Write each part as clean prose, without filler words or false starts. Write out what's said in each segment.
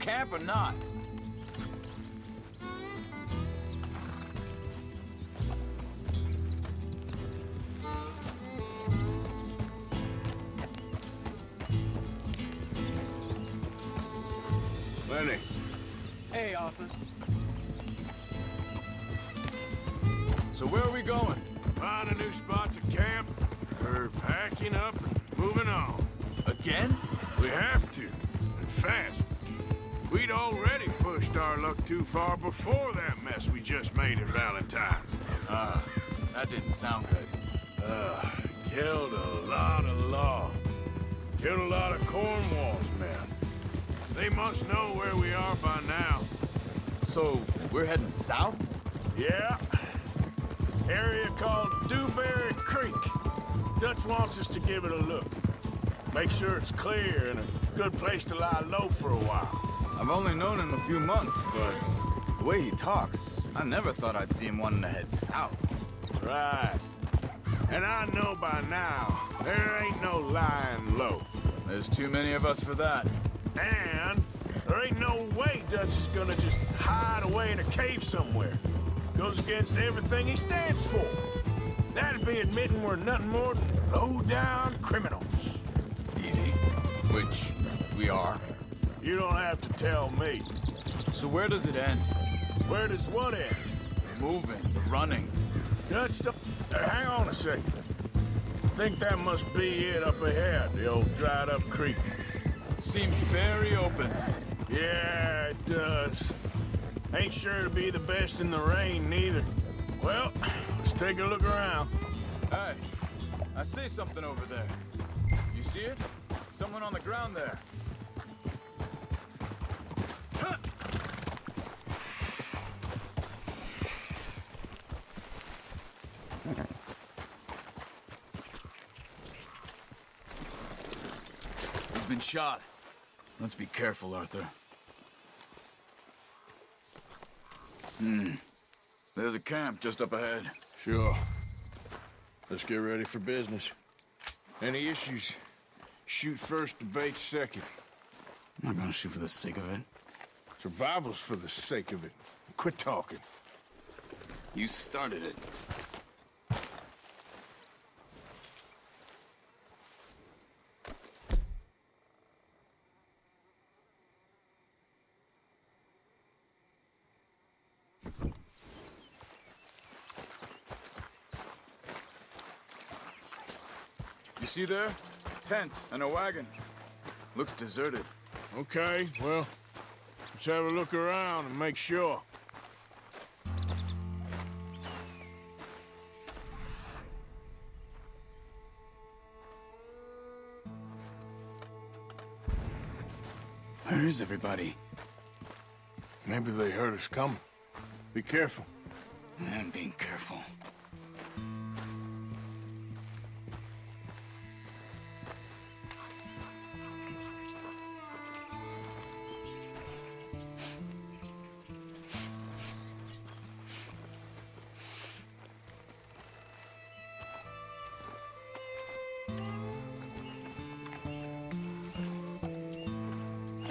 camp or not? Lenny. Hey, Arthur. So where are we going? Find a new spot to camp. We're packing up and moving on. Again? We have to, and fast. We'd already pushed our luck too far before that mess we just made in Valentine. That didn't sound good. Killed a lot of law. Killed a lot of Cornwall's men. They must know where we are by now. So, we're heading south? Yeah. Area called Dewberry Creek. Dutch wants us to give it a look. Make sure it's clear and a good place to lie low for a while. I've only known him a few months, but the way he talks, I never thought I'd see him wanting to head south. Right. And I know by now, there ain't no lying low. There's too many of us for that. And there ain't no way Dutch is gonna just hide away in a cave somewhere. Goes against everything he stands for. That'd be admitting we're nothing more than low-down criminals. Easy. Which we are. You don't have to tell me. So where does it end? Where does what end? The moving, the running. Dutch, hang on a second. I think that must be it up ahead, the old dried-up creek. Seems very open. Yeah, it does. Ain't sure to be the best in the rain, neither. Well, let's take a look around. Hey, I see something over there. You see it? Someone on the ground there. He's been shot. Let's be careful, Arthur. There's a camp just up ahead. Sure. Let's get ready for business. Any issues? Shoot first, debate second. I'm not gonna shoot for the sake of it. Survival's for the sake of it. Quit talking. You started it. You see there? Tents and a wagon. Looks deserted. Okay, well, let's have a look around and make sure. Where is everybody? Maybe they heard us coming. Be careful. I'm being careful.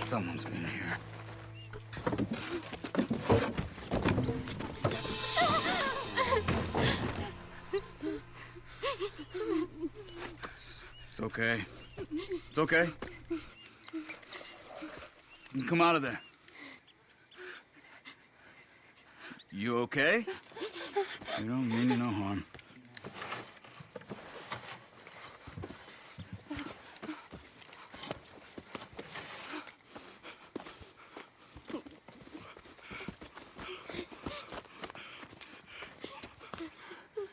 Someone's been here. It's okay. It's okay. You can come out of there. You okay? You don't mean you no harm.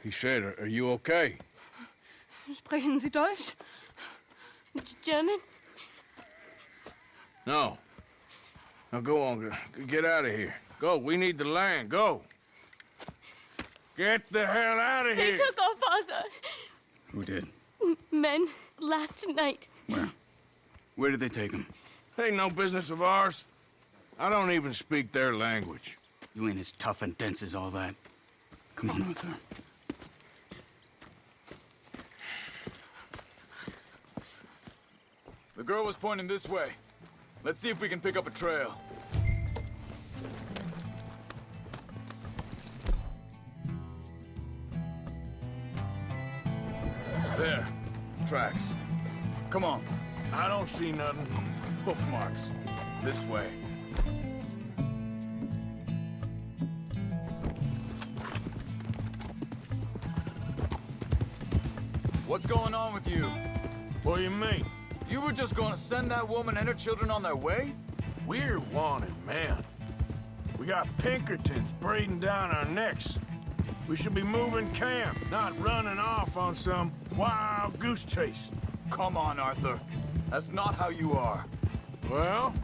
He said, are you okay? Sprechen Sie Deutsch? German? No. Now go on, get out of here. Go, we need the land, go. Get the hell out of They here! took our father. Who did? Men last night. Where? Where did they take him? Ain't no business of ours. I don't even speak their language. You ain't as tough and dense as all that. Come on, Arthur. The girl was pointing this way. Let's see if we can pick up a trail. There. Tracks. Come on. I don't see nothing. Hoof marks. This way. What's going on with you? What do you mean? You were just gonna send that woman and her children on their way? We're wanted, man. We got Pinkertons breathing down our necks. We should be moving camp, not running off on some wild goose chase. Come on, Arthur. That's not how you are. Well,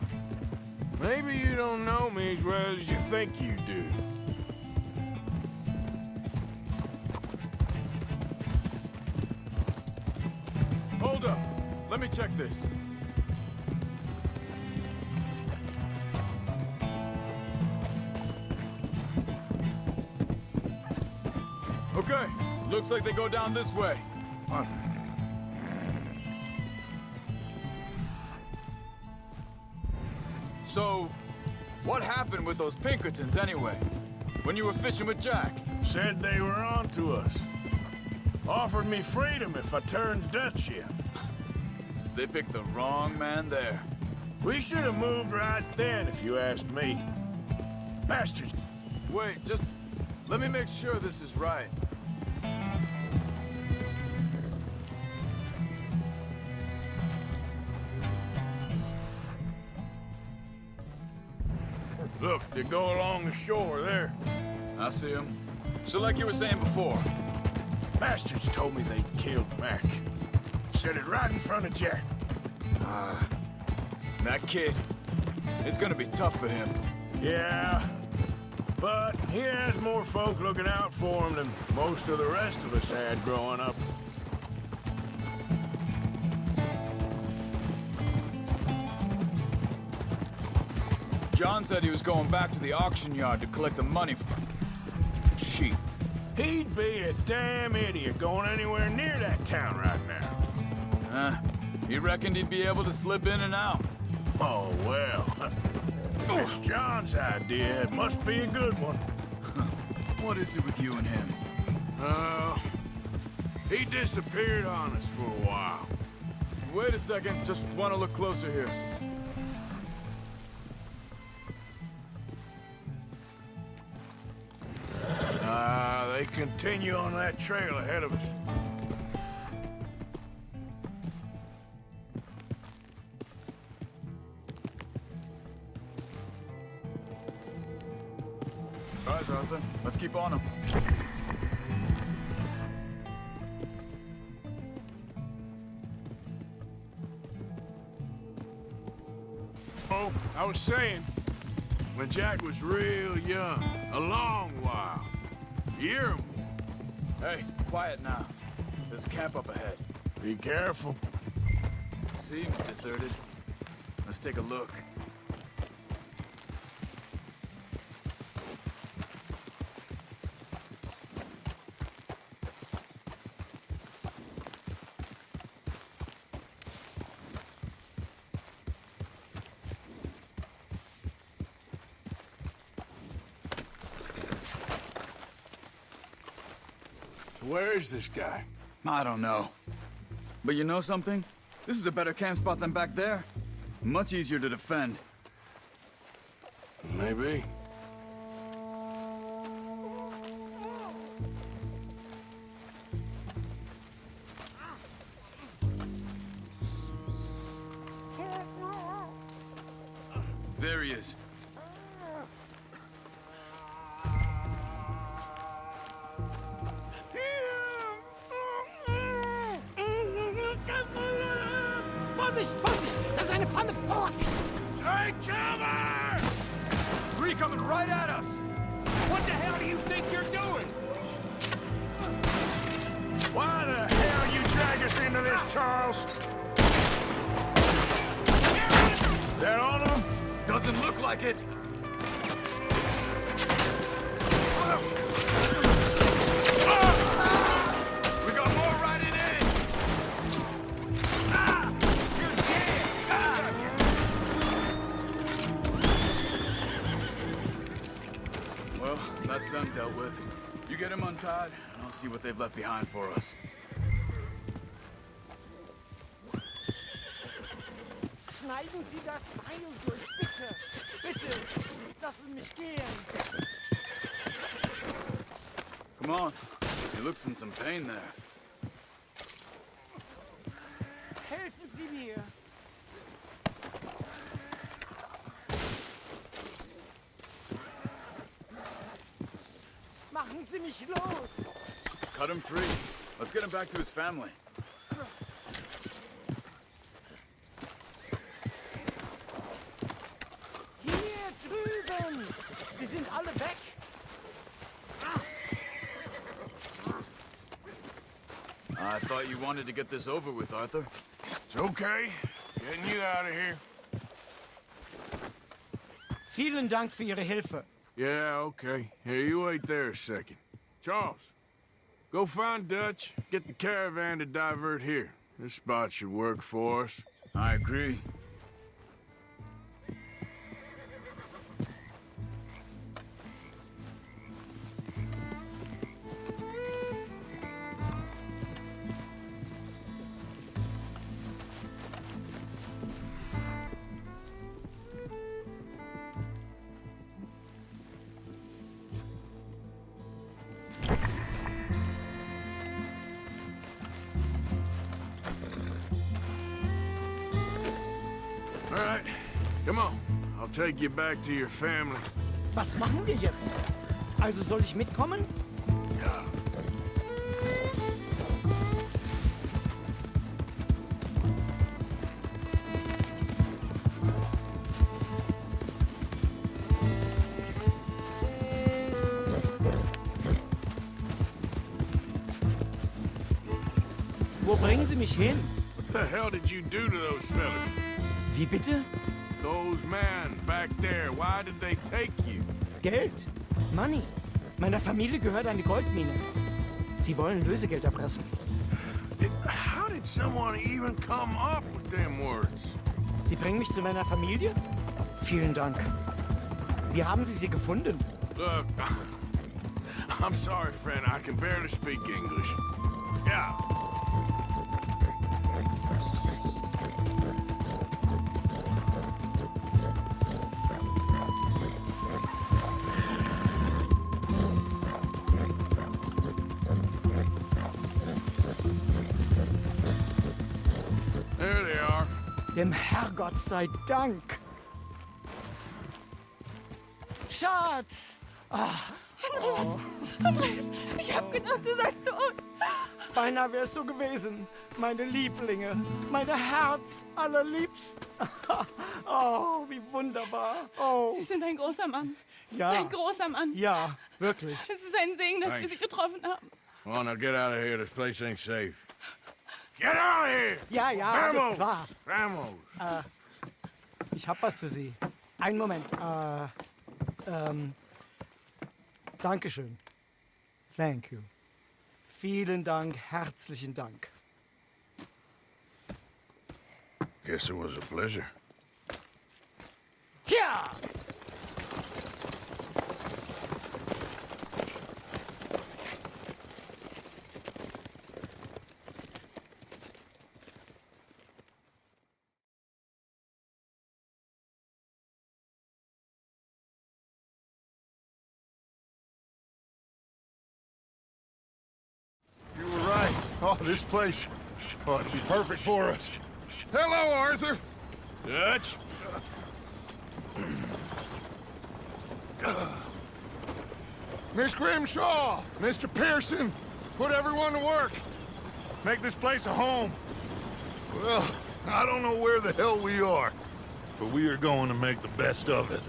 maybe you don't know me as well as you think you do. Hold up. Let me check this. Okay. Looks like they go down this way. Arthur. So, what happened with those Pinkertons anyway? When you were fishing with Jack? Said they were on to us. Offered me freedom if I turned Dutch in. They picked the wrong man there. We should have moved right then, if you asked me. Bastards. Wait, just let me make sure this is right. Look, they go along the shore there. I see him. So like you were saying before. Bastards told me they'd killed Mac. Said it right in front of Jack. That kid, it's gonna be tough for him. Yeah, but he has more folk looking out for him than most of the rest of us had growing up. John said he was going back to the auction yard to collect the money for sheep. He'd be a damn idiot going anywhere near that town right now. He reckoned he'd be able to slip in and out. Oh, well. If it's John's idea, it must be a good one. What is it with you and him? He disappeared on us for a while. Wait a second, just want to look closer here. They continue on that trail ahead of us. All right, Arthur, let's keep on him. Oh, I was saying, when Jack was real young, a long while. Year. Hey, quiet now. There's a camp up ahead. Be careful. Seems deserted. Let's take a look. Where is this guy? I don't know. But you know something? This is a better camp spot than back there. Much easier to defend. Maybe. There he is. Vorsicht, Vorsicht! Das ist eine Pfanne! Vorsicht! Take cover! Three coming right at us! What the hell do you think you're doing? Why the hell you drag us into this, Charles? Is that all of them? Doesn't look like it. We got more riding in. You're dead! Well, that's them dealt with. You get them untied, and I'll see what they've left behind for us. schneiden Sie das Seil durch, bitte. Bitte, lassen Sie mich gehen. Come on. He looks in some pain there. Helfen Sie mir. Machen Sie mich los. Cut him free. Let's get him back to his family. Hier drüben. Sie sind alle weg. I thought you wanted to get this over with, Arthur. It's okay. Getting you out of here. Vielen Dank für Ihre Hilfe. Yeah, okay. Here, you wait there a second. Charles, go find Dutch. Get the caravan to divert here. This spot should work for us. I agree. All right, come on. I'll take you back to your family. Was machen wir jetzt? Also soll ich mitkommen? Ja. Wo bringen Sie mich hin? What the hell did you do to those fellas? Wie bitte? Those men back there, why did they take you? Geld. Money. Meiner Familie gehört eine Goldmine. Sie wollen Lösegeld erpressen. How did someone even come up with them words? Sie bringen mich zu meiner Familie? Vielen Dank. Wie haben Sie sie gefunden? Look, I'm sorry, friend. I can barely speak English. Yeah. There they are. Dem Herrgott sei Dank. Schatz! Andreas, ich hab gedacht, du seist tot. Beinahe wär's so gewesen. Meine Lieblinge, meine Herz allerliebsten. Oh, wie wunderbar. Oh, Sie sind ein großer Mann. ja. Ein großer Mann. Ja, wirklich. Es ist ein Segen, dass wir Thanks. Sie getroffen haben. Come on, now get out of here. This place ain't safe. Get out of here! Ja, ja, alles klar. Vamos! Ich hab was für Sie. Einen Moment. Dankeschön. Thank you. Vielen Dank, herzlichen Dank. Guess it was a pleasure. Ja! You were right. Oh, this place. Oh, it'll be perfect for us. Hello, Arthur. Dutch? Miss Grimshaw, Mr. Pearson, put everyone to work. Make this place a home. Well, I don't know where the hell we are, but we are going to make the best of it.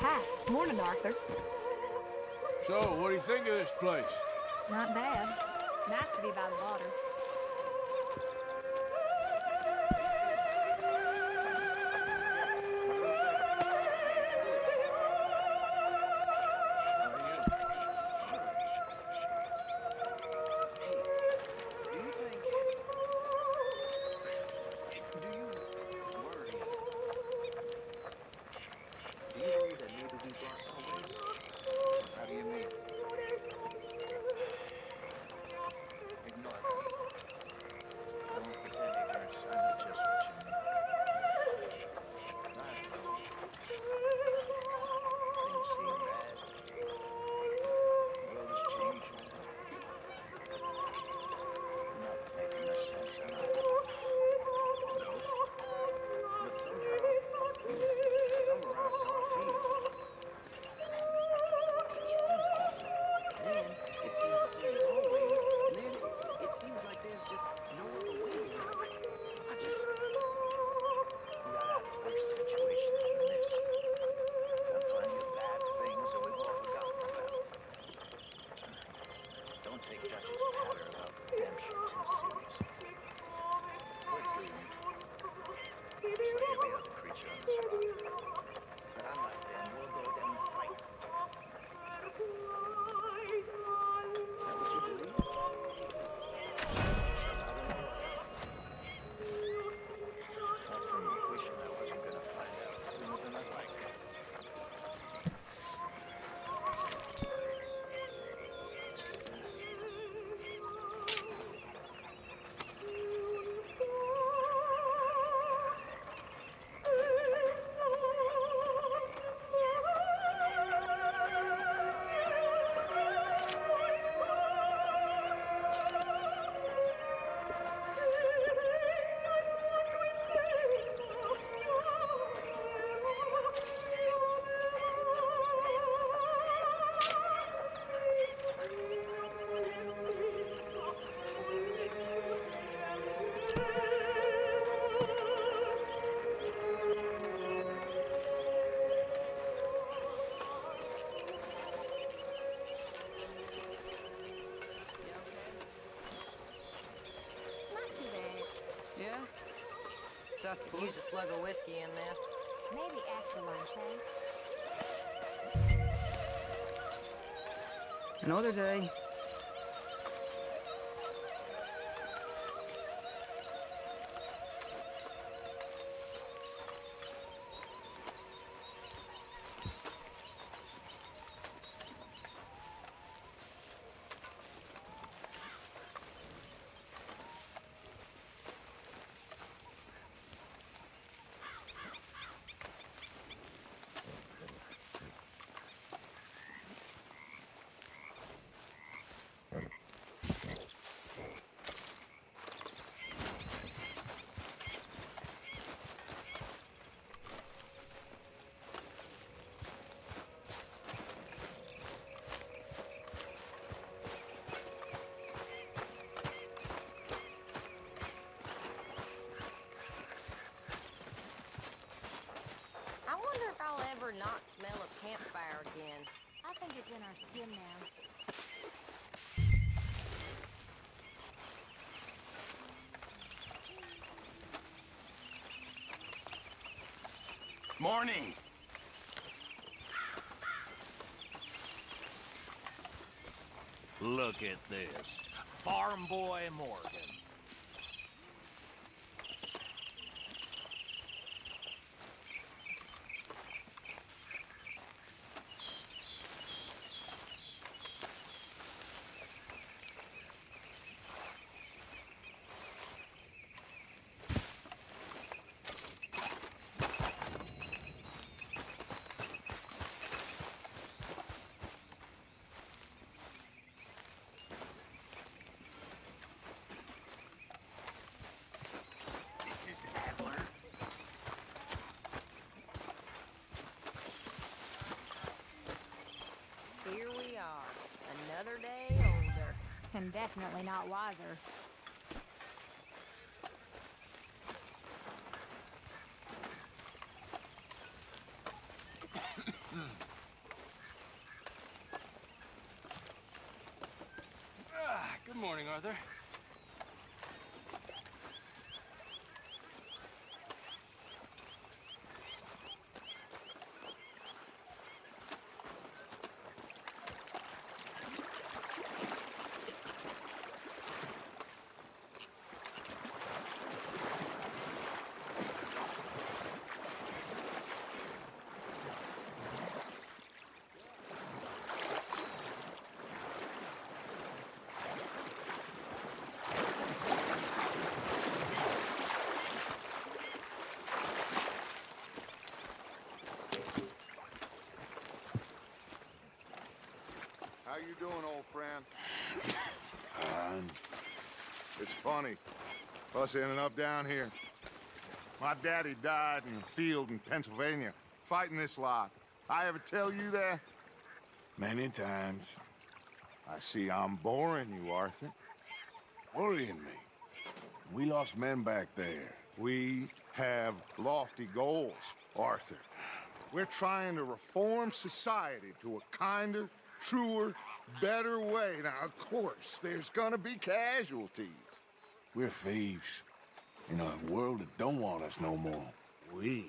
Hi. Morning, Arthur. So, what do you think of this place? Not bad. Nice to be by the water. That's could use a slug of whiskey in this. Maybe after lunch, hey? Another day. I wonder if I'll ever not smell a campfire again. I think it's in our skin now. Morning. Look at this. Farm boy Morgan. Here we are, another day older. And definitely not wiser. morning, Arthur. How you doing, old friend? It's funny, us ending up down here. My daddy died in a field in Pennsylvania, fighting this lot. I ever tell you that? Many times. I see I'm boring you, Arthur. Worrying me. We lost men back there. We have lofty goals, Arthur. We're trying to reform society to a kinder, truer, better way. Now, of course, there's gonna be casualties. We're thieves. In a world that don't want us no more. We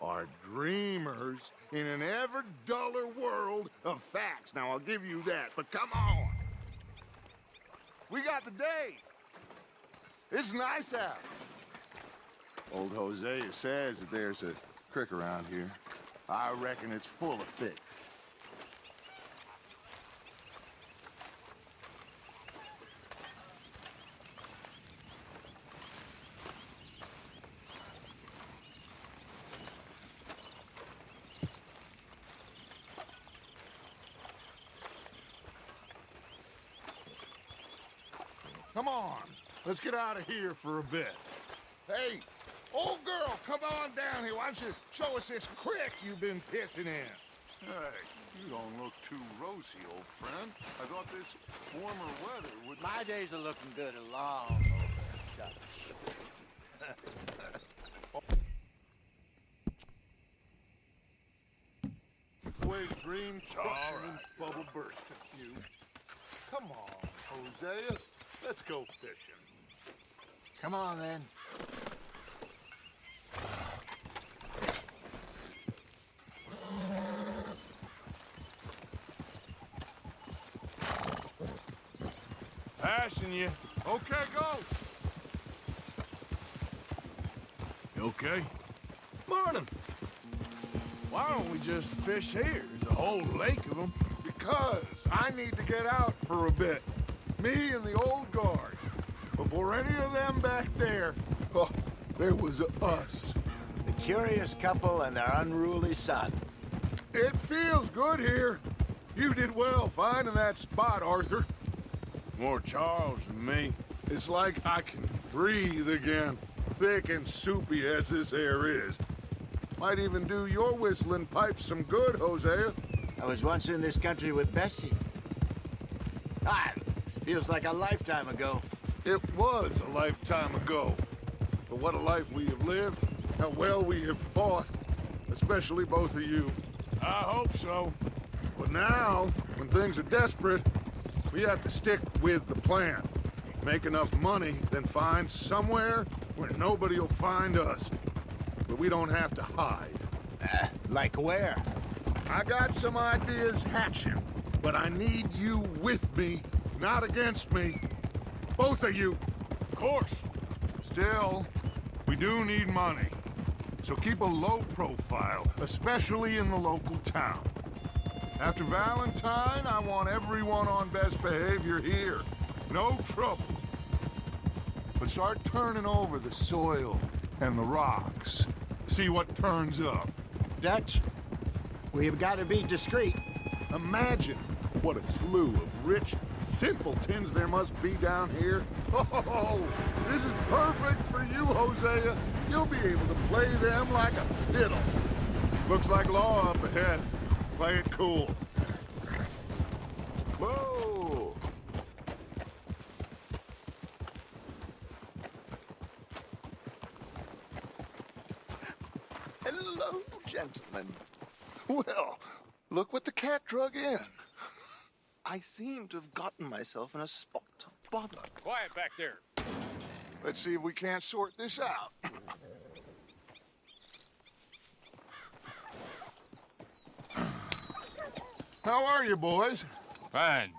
are dreamers in an ever duller world of facts. Now, I'll give you that, but come on. We got the day. It's nice out. Old Hosea says that there's a creek around here. I reckon it's full of fish. Come on, let's get out of here for a bit. Hey, old girl, come on down here. Why don't you show us this creek you've been pissing in? Hey, you don't look too rosy, old friend. I thought this warmer weather would... My days are looking good along over. Wave green, crushing, and bubble bursting. You. Come on, Hosea. Let's go fishing. Come on, then. Passing you. Okay, go. You okay? Morning. Why don't we just fish here? There's a whole lake of them. Because I need to get out for a bit. Me and the old guard. Before any of them back there, oh, there was us. The curious couple and their unruly son. It feels good here. You did well finding that spot, Arthur. More Charles than me. It's like I can breathe again, thick and soupy as this air is. Might even do your whistling pipes some good, Hosea. I was once in this country with Bessie. Feels like a lifetime ago. It was a lifetime ago. But what a life we have lived, how well we have fought, especially both of you. I hope so. But now, when things are desperate, we have to stick with the plan. Make enough money, then find somewhere where nobody will find us. But we don't have to hide. Like where? I got some ideas hatching, but I need you with me, not against me. Both of you. Of course. Still, we do need money. So keep a low profile, especially in the local town. After Valentine, I want everyone on best behavior here. No trouble. But start turning over the soil and the rocks. See what turns up. Dutch, we've got to be discreet. Imagine what a slew of rich simpletons there must be down here. Oh, this is perfect for you, Hosea. You'll be able to play them like a fiddle. Looks like law up ahead. Play it cool. Whoa! Hello, gentlemen. Well, look what the cat drug in. I seem to have gotten myself in a spot of bother. Quiet back there. Let's see if we can't sort this out. How are you, boys? Fine.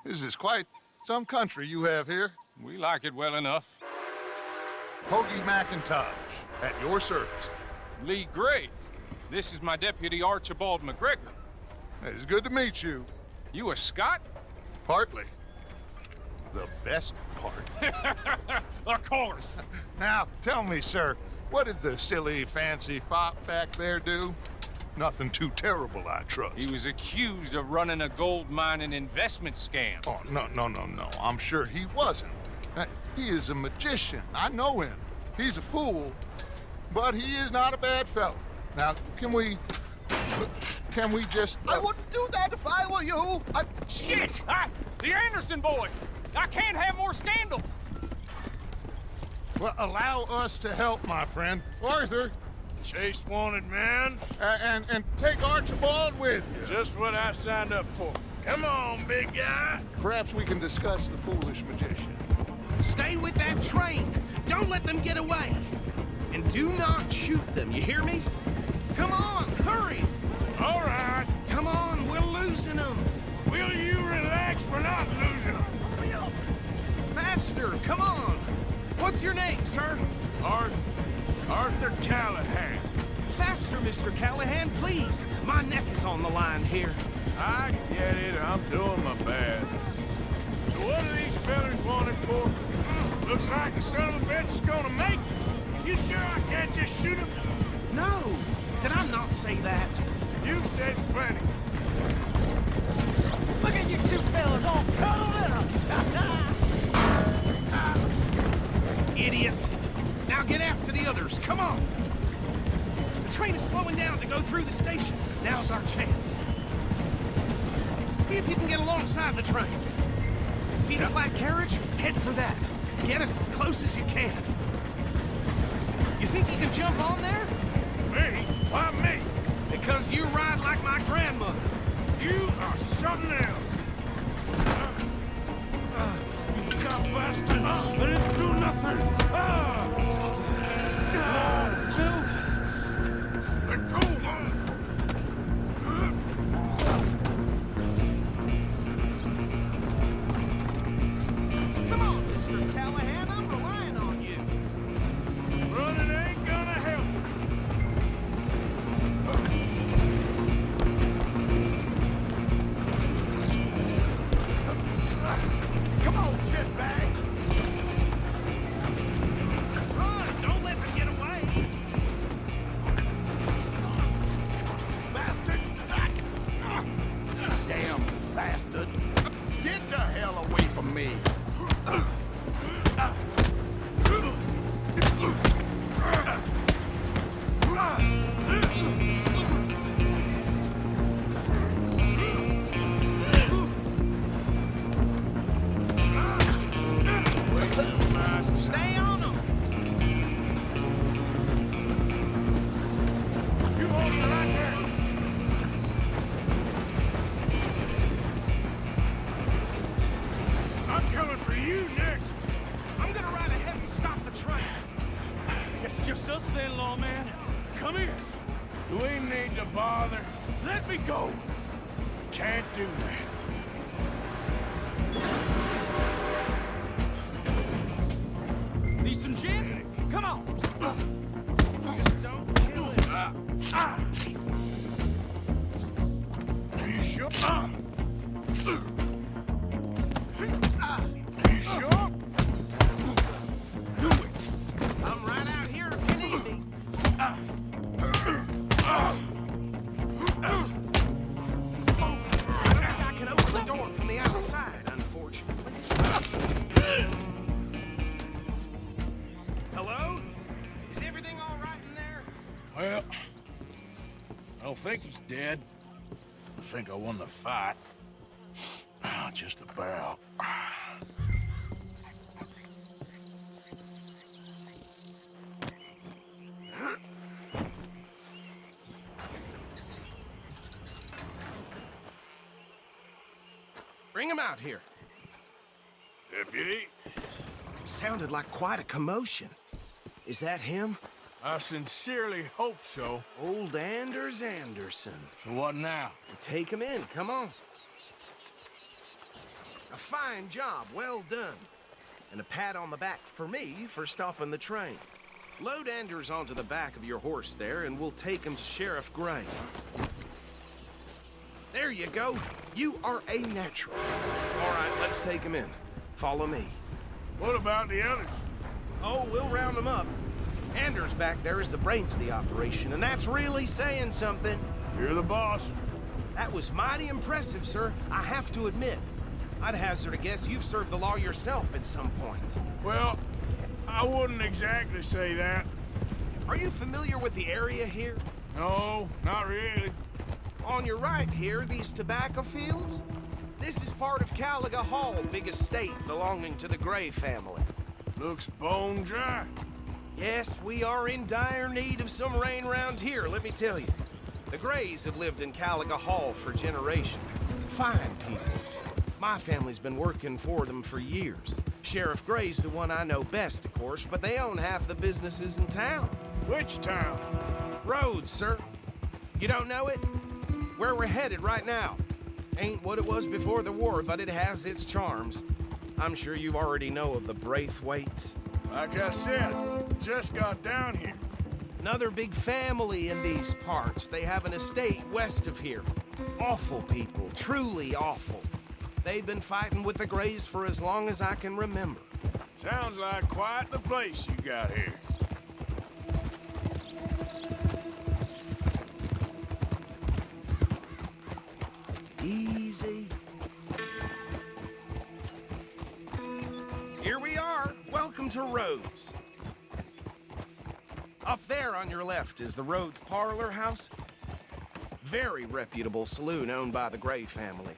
This is quite some country you have here. We like it well enough. Hoagie McIntosh, at your service. Lee Gray. This is my deputy Archibald McGregor. It's good to meet you. You a Scot? Partly. The best part. Of course. Now, tell me, sir, what did the silly, fancy fop back there do? Nothing too terrible, I trust. He was accused of running a gold mining investment scam. Oh, no. I'm sure he wasn't. He is a magician. I know him. He's a fool, but he is not a bad fellow. Now, can we just... I wouldn't do that if I were you. Shit! The Anderson boys! I can't have more scandal! Well, allow us to help, my friend. Arthur, Chase wanted man. and take Archibald with you. Just what I signed up for. Come on, big guy. Perhaps we can discuss the foolish magician. Stay with that train. Don't let them get away. And do not shoot them, you hear me? Come on, hurry! All right. Come on, we're losing them. Will you relax? We're not losing them. Faster, come on. What's your name, sir? Arthur Callahan. Faster, Mr. Callahan, please. My neck is on the line here. I get it. I'm doing my best. So what are these fellas wanted for? Looks like the son of a bitch is gonna make it. You sure I can't just shoot him? No, did I not say that? You've said plenty. Look at you two fellas all cuddled up. Idiot. Now get after the others, come on. The train is slowing down to go through the station. Now's our chance. See if you can get alongside the train. See the flat carriage? Head for that. Get us as close as you can. You think you can jump on there? Me? Why me? Because you ride like my grandmother. You are something else. You got bastard. I didn't do nothing. Let go. Come on, Mr. Callahan, I'm relying on you. Running ain't gonna help. Come on, shitbag! Run! Don't let them get away! Bastard! Damn bastard! Get the hell away from me! Stay on them! You hold it right there. I'm coming for you next. I'm gonna ride ahead and stop the train. It's just us then, lawman. Come here. Do we need to bother? Let me go. Can't do that. Need some gin? Come on! Just don't kill it. Are you sure? Are you sure? Do it! I'm right out here if you need me. I think I can open the door from the outside, unfortunately. Hello? Is everything all right in there? Well, I don't think he's dead. I think I won the fight. Just about. Bring him out here. Deputy, Sounded like quite a commotion. Is that him? I sincerely hope so. Old Anders Anderson. So what now? Take him in, come on. A fine job, well done. And a pat on the back for me for stopping the train. Load Anders onto the back of your horse there, and we'll take him to Sheriff Gray. There you go. You are a natural. All right, let's take him in. Follow me. What about the others? Oh, we'll round them up. Anders back there is the brains of the operation, and that's really saying something. You're the boss. That was mighty impressive, sir. I have to admit. I'd hazard a guess you've served the law yourself at some point. Well, I wouldn't exactly say that. Are you familiar with the area here? No, not really. On your right here, these tobacco fields? This is part of Caliga Hall, big estate belonging to the Gray family. Looks bone dry. Yes, we are in dire need of some rain round here, let me tell you. The Grays have lived in Caliga Hall for generations. Fine people. My family's been working for them for years. Sheriff Gray's the one I know best, of course, but they own half the businesses in town. Which town? Rhodes, sir. You don't know it? Where we're headed right now. Ain't what it was before the war, but it has its charms. I'm sure you already know of the Braithwaites. Like I said, just got down here. Another big family in these parts. They have an estate west of here. Awful people, truly awful. They've been fighting with the Grays for as long as I can remember. Sounds like quite the place you got here. Easy. Here we are. Welcome to Rhodes. Up there on your left is the Rhodes Parlor House. Very reputable saloon owned by the Gray family.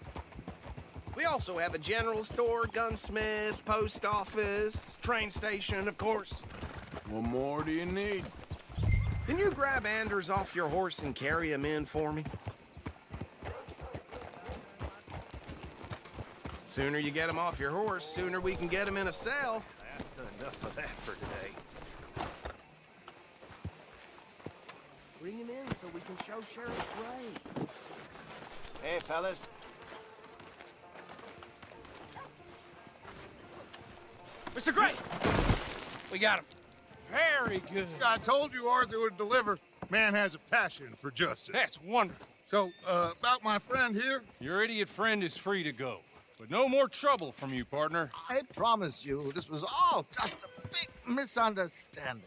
We also have a general store, gunsmith, post office, train station, of course. What more do you need? Can you grab Anders off your horse and carry him in for me? Sooner you get him off your horse, sooner we can get him in a cell. That's enough of that for today. Bring him in so we can show Sheriff Gray. Hey, fellas. Mr. Gray! We got him. Very good. I told you Arthur would deliver. Man has a passion for justice. That's wonderful. So, about my friend here? Your idiot friend is free to go. But no more trouble from you, partner. I promise you, this was all just a big misunderstanding.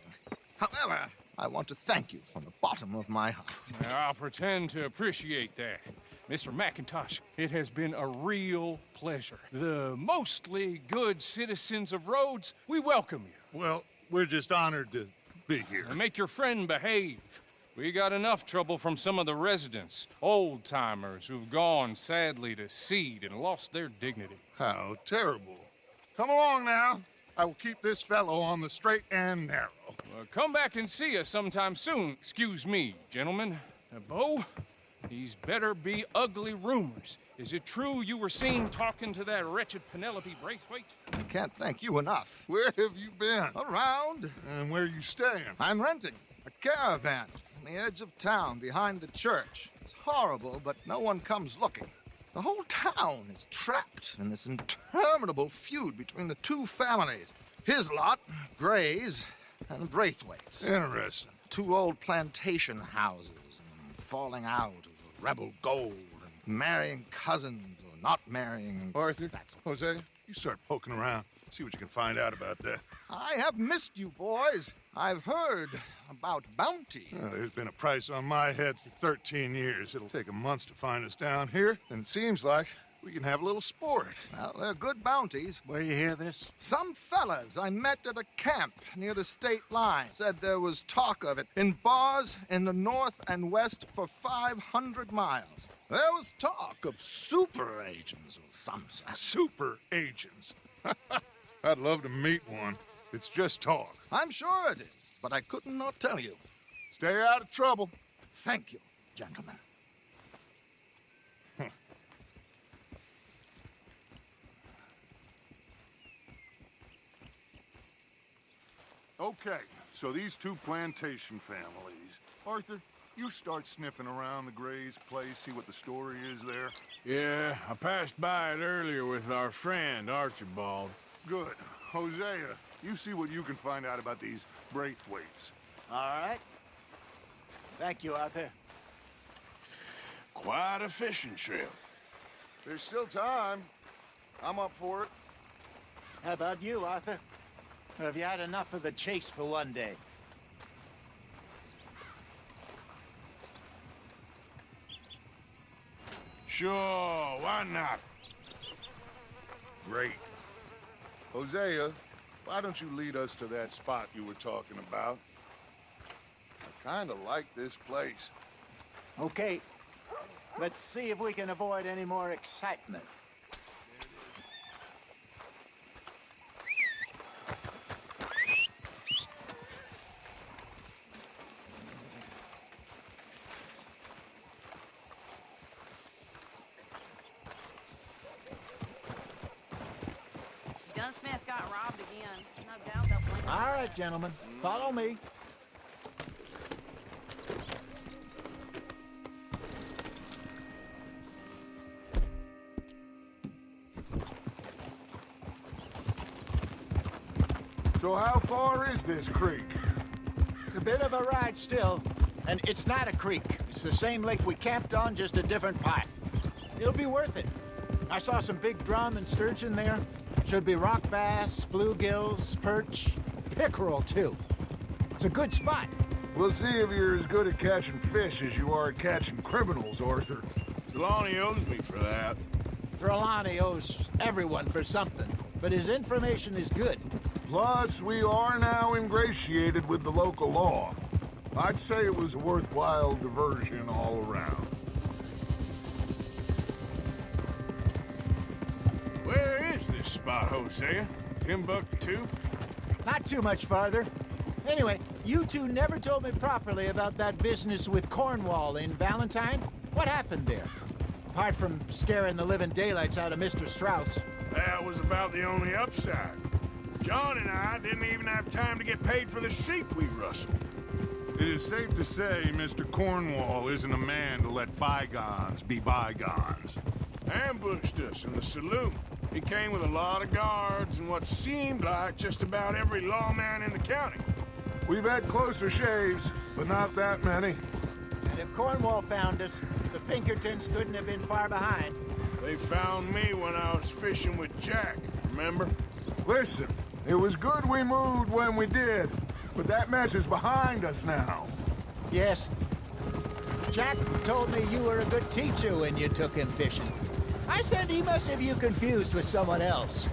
However, I want to thank you from the bottom of my heart. I'll pretend to appreciate that. Mr. McIntosh, it has been a real pleasure. The mostly good citizens of Rhodes, we welcome you. Well, we're just honored to be here. And make your friend behave. We got enough trouble from some of the residents, old-timers who've gone, sadly, to seed and lost their dignity. How terrible. Come along now. I will keep this fellow on the straight and narrow. Well, come back and see us sometime soon. Excuse me, gentlemen. Bo, these better be ugly rumors. Is it true you were seen talking to that wretched Penelope Braithwaite? I can't thank you enough. Where have you been? Around. And where are you staying? I'm renting a caravan on the edge of town behind the church. It's horrible, but no one comes looking. The whole town is trapped in this interminable feud between the two families. His lot, Gray's, and Braithwaite's. Interesting. Two old plantation houses, and falling out over rebel gold, and marrying cousins or not marrying. Arthur, That's Jose, you start poking around. See what you can find out about that. I have missed you, boys. I've heard about bounty. There's been a price on my head for 13 years. It'll take a month to find us down here, and it seems like we can have a little sport. Well, they're good bounties. Where you hear this? Some fellas I met at a camp near the state line said there was talk of it in bars in the north and west for 500 miles. There was talk of super agents of some sort. Super agents. I'd love to meet one. It's just talk. I'm sure it is, but I couldn't not tell you. Stay out of trouble. Thank you, gentlemen. Okay, so these two plantation families. Arthur, you start sniffing around the Gray's place, see what the story is there. Yeah, I passed by it earlier with our friend, Archibald. Good. Hosea, you see what you can find out about these Braithwaites. All right. Thank you, Arthur. Quite a fishing trip. There's still time. I'm up for it. How about you, Arthur? Or have you had enough of the chase for one day? Sure, why not? Great. Hosea, why don't you lead us to that spot you were talking about? I kind of like this place. Okay. Let's see if we can avoid any more excitement. Gunsmith got robbed again. No doubt they'll blame him. All right, gentlemen. Follow me. So how far is this creek? It's a bit of a ride still, and it's not a creek. It's the same lake we camped on, just a different part. It'll be worth it. I saw some big drum and sturgeon there. Should be rock bass, bluegills, perch, pickerel, too. It's a good spot. We'll see if you're as good at catching fish as you are at catching criminals, Arthur. Trelawney owes me for that. Trelawney owes everyone for something, but his information is good. Plus, we are now ingratiated with the local law. I'd say it was a worthwhile diversion all around. Where is this spot, Hosea? Timbuktu? Not too much farther. Anyway, you two never told me properly about that business with Cornwall in Valentine. What happened there? Apart from scaring the living daylights out of Mr. Strauss. That was about the only upside. John and I didn't even have time to get paid for the sheep we rustled. It is safe to say Mr. Cornwall isn't a man to let bygones be bygones. Ambushed us in the saloon. He came with a lot of guards and what seemed like just about every lawman in the county. We've had closer shaves, but not that many. And if Cornwall found us, the Pinkertons couldn't have been far behind. They found me when I was fishing with Jack, remember? Listen, it was good we moved when we did, but that mess is behind us now. Yes. Jack told me you were a good teacher when you took him fishing. I said he must have you confused with someone else.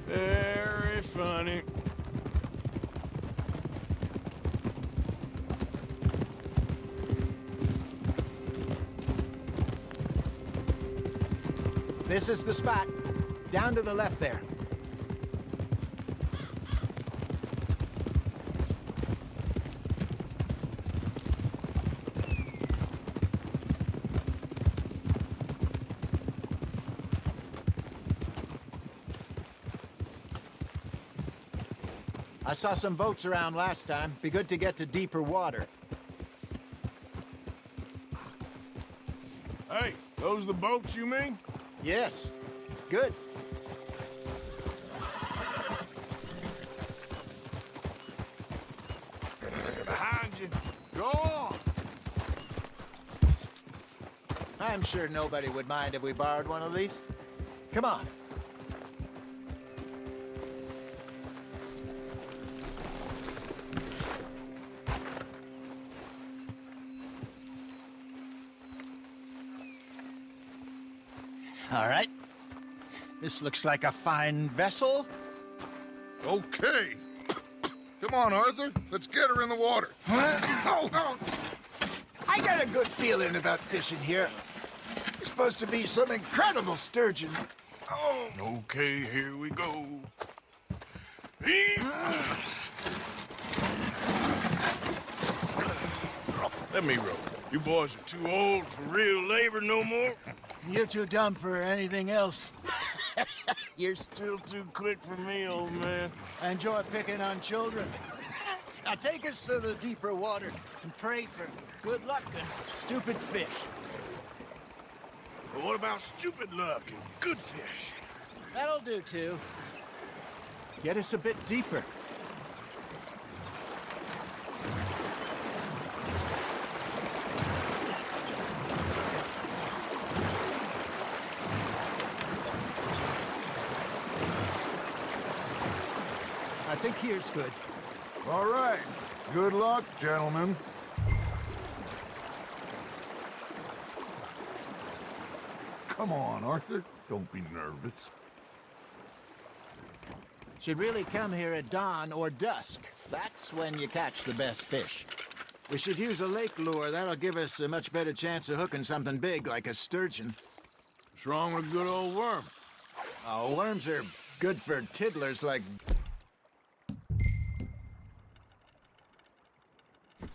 Very funny. This is the spot. Down to the left there. I saw some boats around last time. Be good to get to deeper water. Hey, those the boats you mean? Yes. Good. Behind you. Go on! I'm sure nobody would mind if we borrowed one of these. Come on. All right. This looks like a fine vessel. Okay. Come on, Arthur. Let's get her in the water. Oh. I got a good feeling about fishing here. It's supposed to be some incredible sturgeon. Oh. Okay, here we go. Let me row. You boys are too old for real labor no more. You're too dumb for anything else. You're still too quick for me, old man. I enjoy picking on children. Now take us to the deeper water and pray for good luck and stupid fish. But what about stupid luck and good fish? That'll do, too. Get us a bit deeper. I think here's good. All right. Good luck, gentlemen. Come on, Arthur. Don't be nervous. Should really come here at dawn or dusk. That's when you catch the best fish. We should use a lake lure. That'll give us a much better chance of hooking something big like a sturgeon. What's wrong with a good old worm? Oh, worms are good for tiddlers like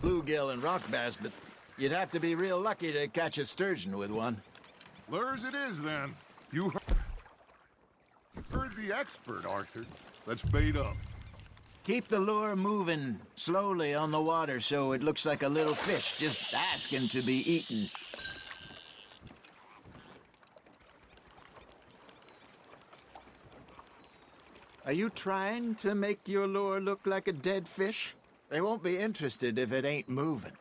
bluegill and rock bass, but you'd have to be real lucky to catch a sturgeon with one. Lures it is, then. You heard the expert, Arthur. Let's bait up. Keep the lure moving slowly on the water so it looks like a little fish just asking to be eaten. Are you trying to make your lure look like a dead fish? They won't be interested if it ain't moving.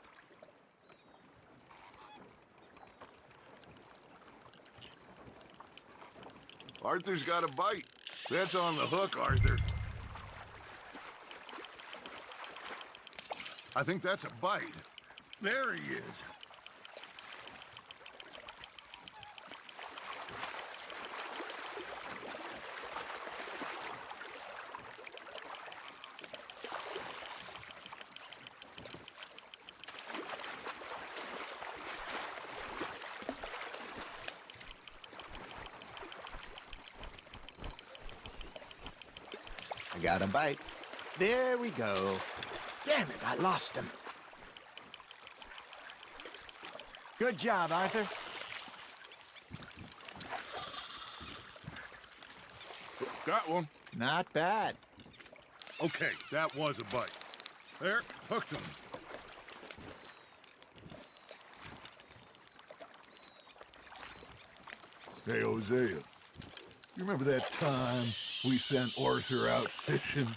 Arthur's got a bite. That's on the hook, Arthur. I think that's a bite. There he is. I got a bite. There we go. Damn it, I lost him. Good job, Arthur. Got one. Not bad. Okay, that was a bite. There, hooked him. Hey, Hosea. You remember that time we sent Arthur out fishing?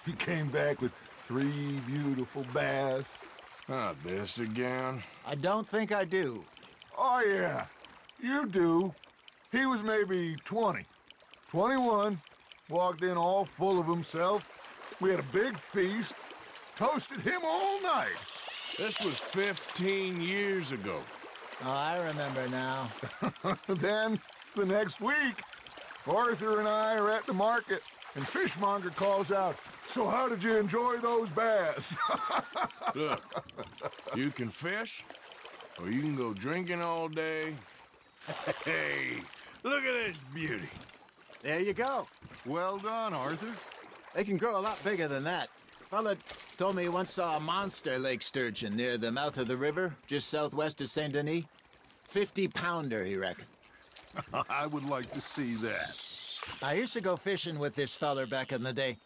He came back with 3 beautiful bass. Not this again. I don't think I do. Oh, yeah. You do. He was maybe 20. 21. Walked in all full of himself. We had a big feast. Toasted him all night. This was 15 years ago. Oh, I remember now. Then, the next week, Arthur and I are at the market, and Fishmonger calls out, "So how did you enjoy those bass?" Look, you can fish, or you can go drinking all day. Hey, look at this beauty. There you go. Well done, Arthur. They can grow a lot bigger than that. Fella told me he once saw a monster lake sturgeon near the mouth of the river, just southwest of Saint Denis. 50-pounder, he reckoned. I would like to see that. I used to go fishing with this feller back in the day.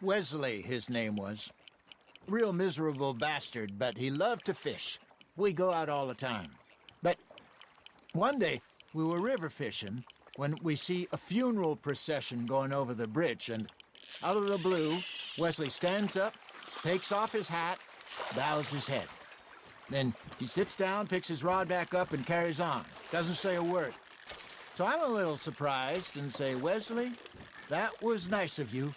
Wesley, his name was. Real miserable bastard, but he loved to fish. We'd go out all the time. But one day, we were river fishing when we see a funeral procession going over the bridge, and out of the blue, Wesley stands up, takes off his hat, bows his head. Then he sits down, picks his rod back up, and carries on. Doesn't say a word. So I'm a little surprised and say, "Wesley, that was nice of you."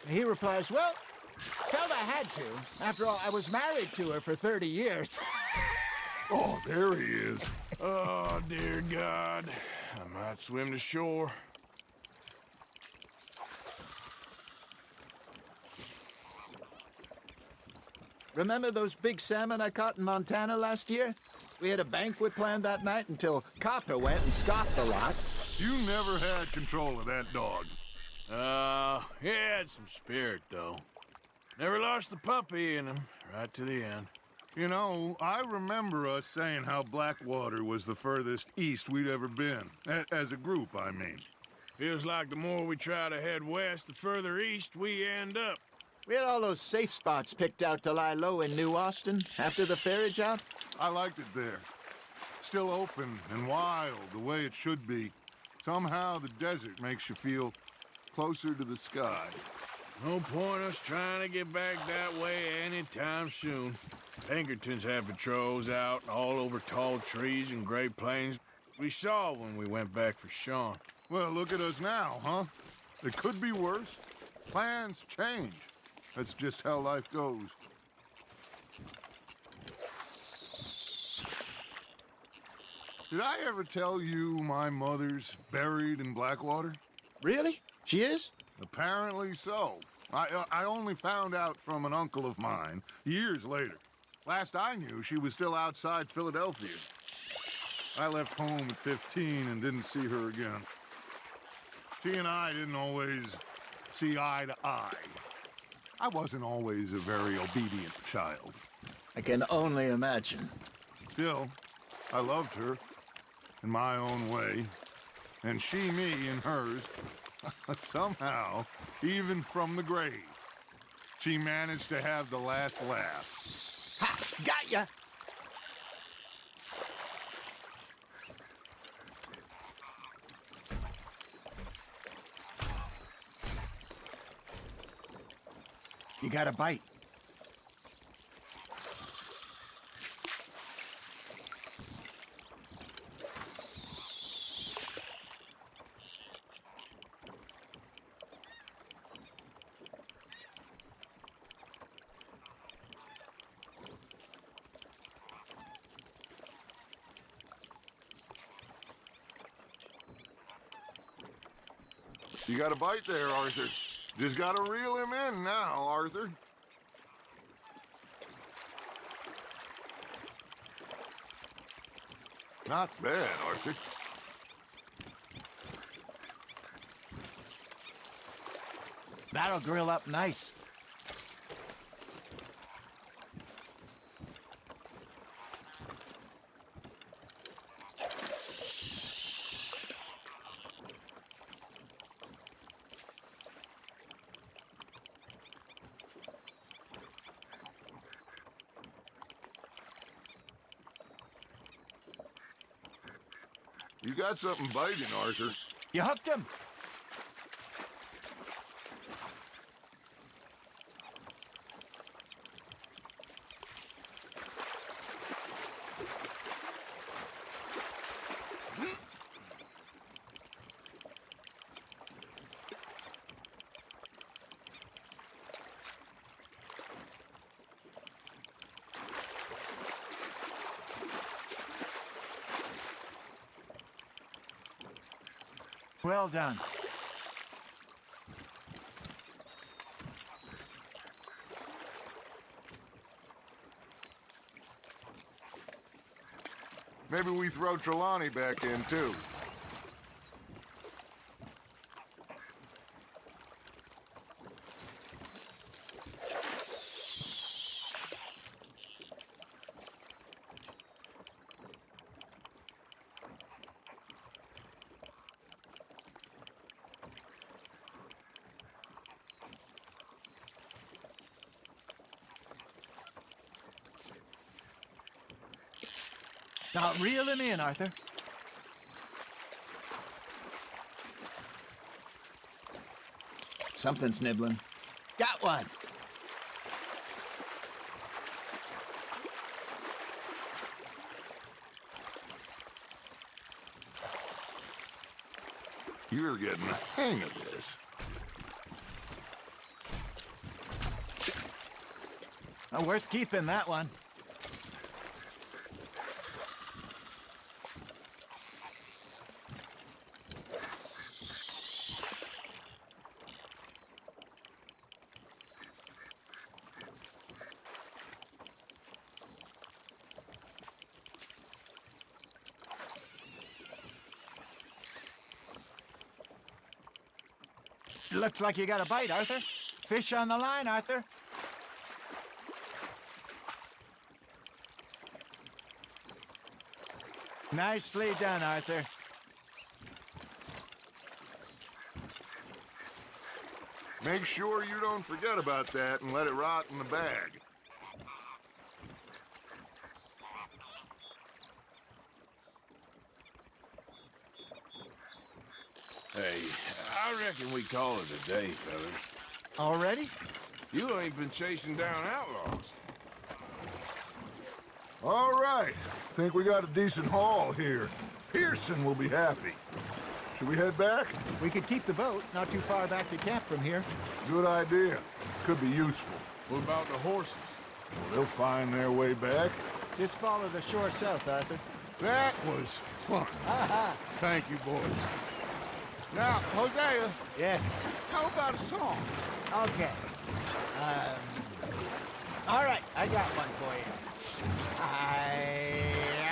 And he replies, "Well, felt I had to. After all, I was married to her for 30 years. Oh, there he is. Oh, dear God. I might swim to shore. Remember those big salmon I caught in Montana last year? We had a banquet planned that night until Copper went and scoffed a lot. You never had control of that dog. He had some spirit, though. Never lost the puppy in him, right to the end. You know, I remember us saying how Blackwater was the furthest east we'd ever been. As a group, I mean. Feels like the more we try to head west, the further east we end up. We had all those safe spots picked out to lie low in New Austin after the ferry job. I liked it there. Still open and wild, the way it should be. Somehow the desert makes you feel closer to the sky. No point us trying to get back that way anytime soon. Pinkertons have patrols out all over tall trees and Great Plains. We saw when we went back for Sean. Well, look at us now, huh? It could be worse. Plans change. That's just how life goes. Did I ever tell you my mother's buried in Blackwater? Really? She is? Apparently so. I only found out from an uncle of mine years later. Last I knew, she was still outside Philadelphia. I left home at 15 and didn't see her again. She and I didn't always see eye to eye. I wasn't always a very obedient child. I can only imagine. Still, I loved her in my own way, and she me in hers. Somehow, even from the grave, she managed to have the last laugh. Ha! Got ya! You got a bite. You got a bite there, Arthur. Just gotta reel him in now, Arthur. Not bad, Arthur. That'll grill up nice. You got something biting, Arthur. You hooked him. Well done. Maybe we throw Trelawney back in, too. Now reel him in, Arthur. Something's nibbling. Got one. You're getting the hang of this. Well, worth keeping, that one. Looks like you got a bite, Arthur. Fish on the line, Arthur. Nicely done, Arthur. Make sure you don't forget about that and let it rot in the bag. Hey, I reckon we call it a day, fellas. Already? You ain't been chasing down outlaws. All right. Think we got a decent haul here. Pearson will be happy. Should we head back? We could keep the boat not too far back to camp from here. Good idea. Could be useful. What about the horses? They'll find their way back. Just follow the shore south, Arthur. That was fun. Thank you, boys. Now, Hosea, Yes. how about a song? Okay. All right, I got one for you. I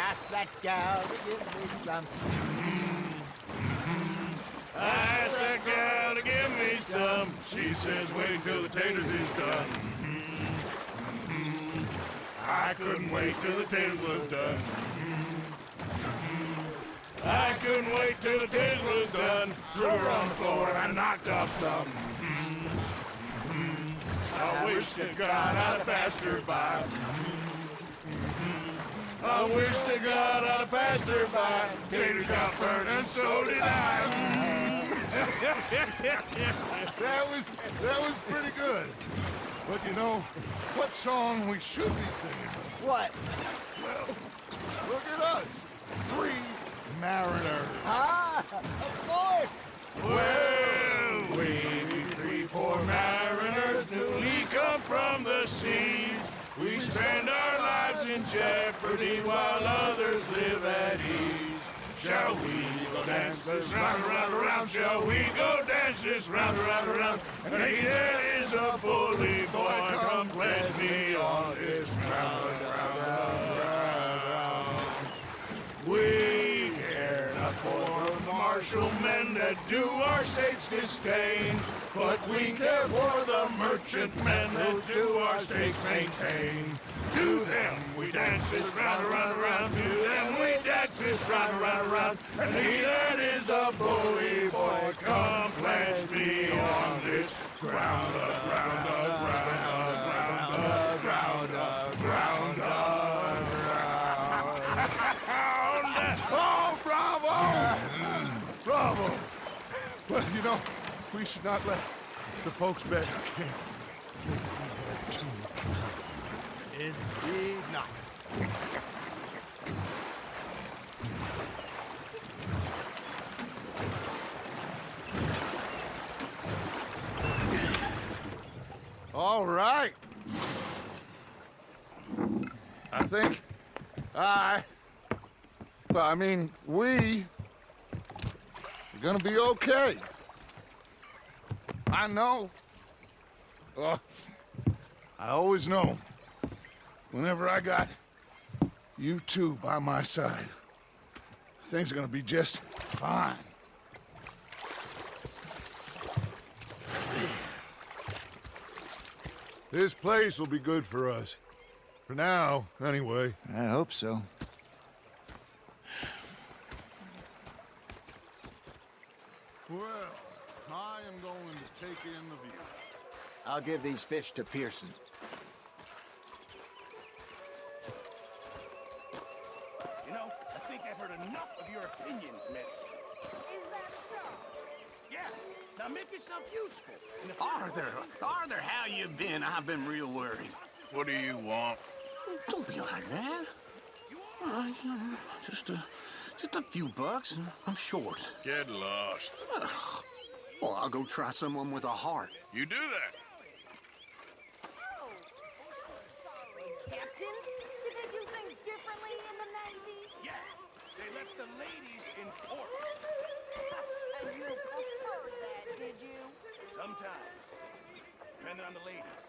asked that gal to give me some. I asked that gal to give me some. She says wait till the taters is done. I couldn't wait till the taters was done. I couldn't wait till the taters was done. Threw her on the floor and I knocked off some. I wish to God I'd passed her by. I wish to God I'd passed her by. Taters got burned and so did I. That was pretty good. But you know, what song we should be singing? What? Well, look at us. 3 mariners. Ah, of course. Well, we 3 poor mariners newly come from the seas. We spend our lives in jeopardy while others live at ease. Shall we go dance this round, around, around? Shall we go dance this round, around, around? And he that is a bully boy, come pledge me on this round, round, round, round. We care not for the martial men that do our state's disdain, but we care for the merchant men that do our state's maintain. To them we dance this round, around, around. To them we dance this round, around, around. And he that is a bully boy, come pledge me on this ground, ground, ground, ground, ground, ground, ground. Oh, bravo! Bravo! Well, you know, we should not let the folks back at camp think we had too much fun. Indeed not. All right. I think we are gonna be okay. I know. I always know. Whenever I got you two by my side, things are gonna be just fine. This place will be good for us. For now, anyway. I hope so. Well, I am going to take in the view. I'll give these fish to Pearson. You know, I think I've heard enough of your opinions, miss. Is that so? Yeah, now make yourself useful. Arthur, how you been? I've been real worried. What do you want? Don't be like that. All right, just a few bucks. And I'm short. Get lost. Well, I'll go try someone with a heart. You do that. Captain, did they do things differently in the Navy? Yeah, they left the ladies in port. And you preferred that, did you? Sometimes, depending on the ladies.